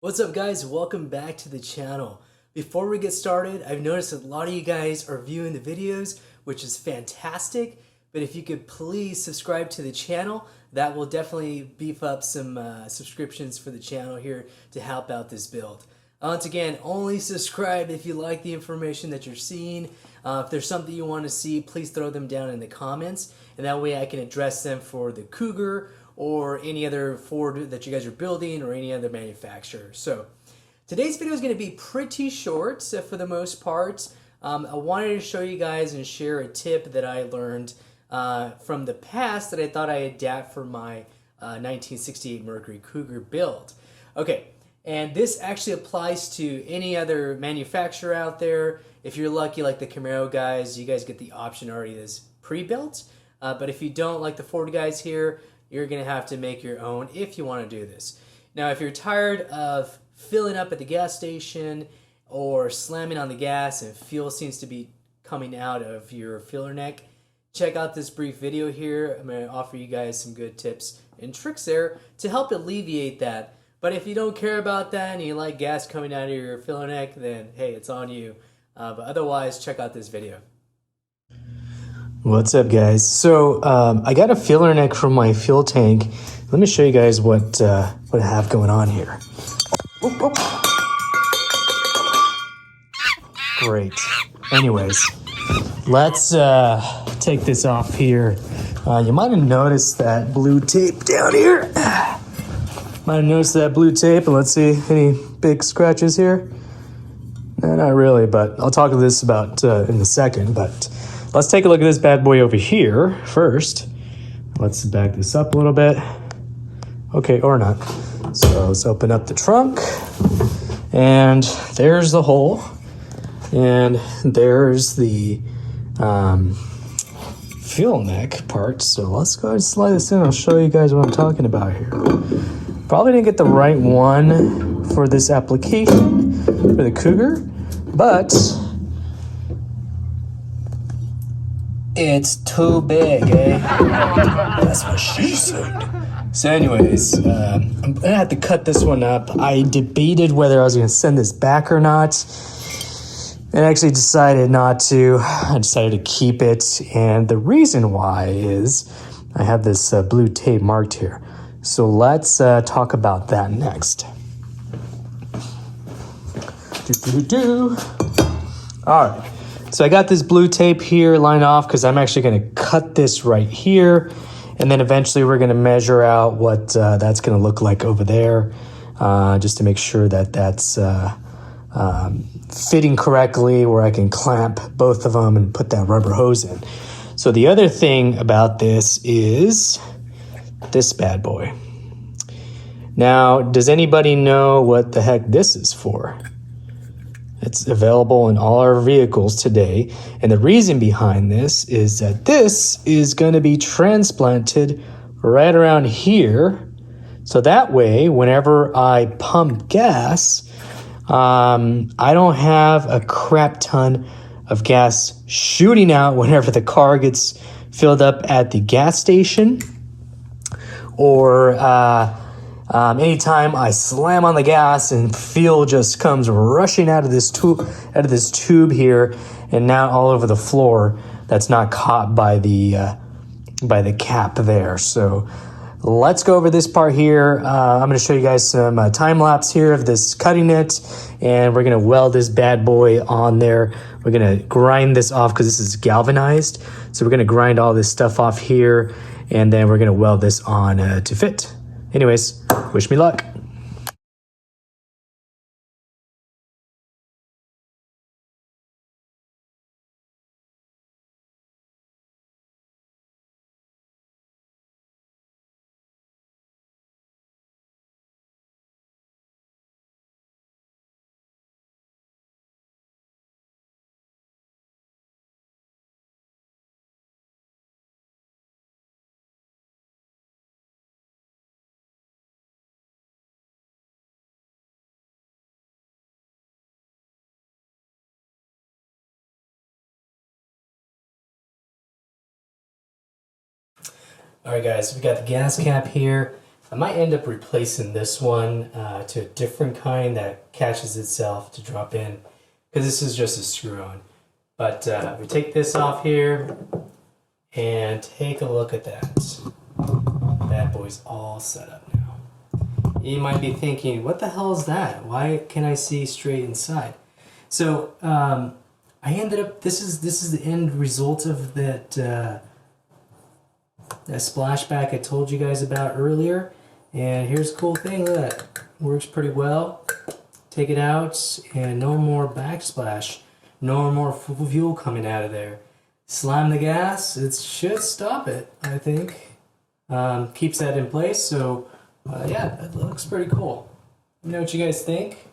What's up guys, welcome back to the channel. Before we get started, I've noticed a lot of you guys are viewing the videos, which is fantastic, but if you could please subscribe to the channel, that will definitely beef up some subscriptions for the channel here to help out this build. Once again, only subscribe if you like the information that you're seeing. If there's something you want to see, please throw them down in the comments, and that way I can address them for the Cougar or any other Ford that you guys are building or any other manufacturer. So today's video is going to be pretty short for the most part. I wanted to show you guys and share a tip that I learned from the past that I thought I'd adapt for my 1968 Mercury Cougar build. Okay, and this actually applies to any other manufacturer out there. If you're lucky like the Camaro guys, you guys get the option already that's pre-built. But if you don't like the Ford guys here, you're going to have to make your own if you want to do this. Now, if you're tired of filling up at the gas station or slamming on the gas and fuel seems to be coming out of your filler neck, check out this brief video here. I'm going to offer you guys some good tips and tricks there to help alleviate that. But if you don't care about that and you like gas coming out of your filler neck, then hey, it's on you. But otherwise, check out this video. What's up guys? So I got a filler neck from my fuel tank. Let me show you guys what I have going on here. Oop, oop. Great. Anyways, let's take this off here. You might have noticed that blue tape down here. Might have noticed that blue tape, and let's see, any big scratches here? No, not really, but I'll talk to this about in a second, but let's take a look at this bad boy over here first. Let's back this up a little bit. Okay, or not. So let's open up the trunk. And there's the hole. And there's the fuel neck part. So let's go ahead and slide this in. I'll show you guys what I'm talking about here. Probably didn't get the right one for this application for the Cougar, but it's too big, eh? That's what she said. So anyways, I'm gonna have to cut this one up. I debated whether I was gonna send this back or not, and actually decided not to. I decided to keep it, and the reason why is I have this blue tape marked here. So let's talk about that next. All right. So I got this blue tape here lined off because I'm actually going to cut this right here. And then eventually we're going to measure out what that's going to look like over there, just to make sure that that's fitting correctly where I can clamp both of them and put that rubber hose in. So the other thing about this is this bad boy. Now, does anybody know what the heck this is for? It's available in all our vehicles today. And the reason behind this is that this is going to be transplanted right around here. So that way, whenever I pump gas, I don't have a crap ton of gas shooting out whenever the car gets filled up at the gas station, or anytime I slam on the gas and fuel just comes rushing out of this tube here, and now all over the floor. That's not caught by the cap there. So let's go over this part here. I'm going to show you guys some time lapse here of this cutting it, and we're going to weld this bad boy on there. We're going to grind this off because this is galvanized. So we're going to grind all this stuff off here, and then we're going to weld this on to fit. Anyways, wish me luck. All right, guys, we got the gas cap here. I might end up replacing this one to a different kind that catches itself to drop in, because this is just a screw-on. But we take this off here and take a look at that. That boy's all set up now. You might be thinking, what the hell is that? Why can I see straight inside? So I ended up, this is the end result of that splashback I told you guys about earlier. And here's a cool thing, look at that. Works pretty well. Take it out and no more backsplash. No more fuel coming out of there. Slam the gas, it should stop it, I think. Keeps that in place, so yeah, that looks pretty cool. Let me know what you guys think.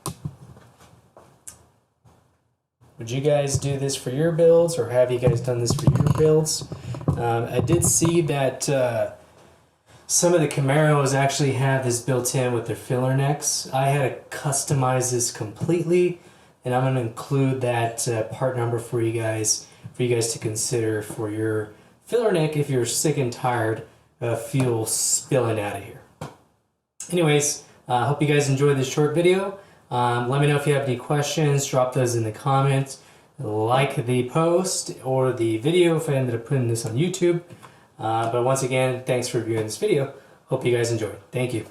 Would you guys do this for your builds, or have you guys done this for your builds? I did see that some of the Camaros actually have this built in with their filler necks. I had to customize this completely, and I'm going to include that part number for you guys to consider for your filler neck if you're sick and tired of fuel spilling out of here. Anyways, I hope you guys enjoyed this short video. Let me know if you have any questions. Drop those in the comments. Like the post or the video if I ended up putting this on YouTube. But once again, thanks for viewing this video. Hope you guys enjoyed. Thank you.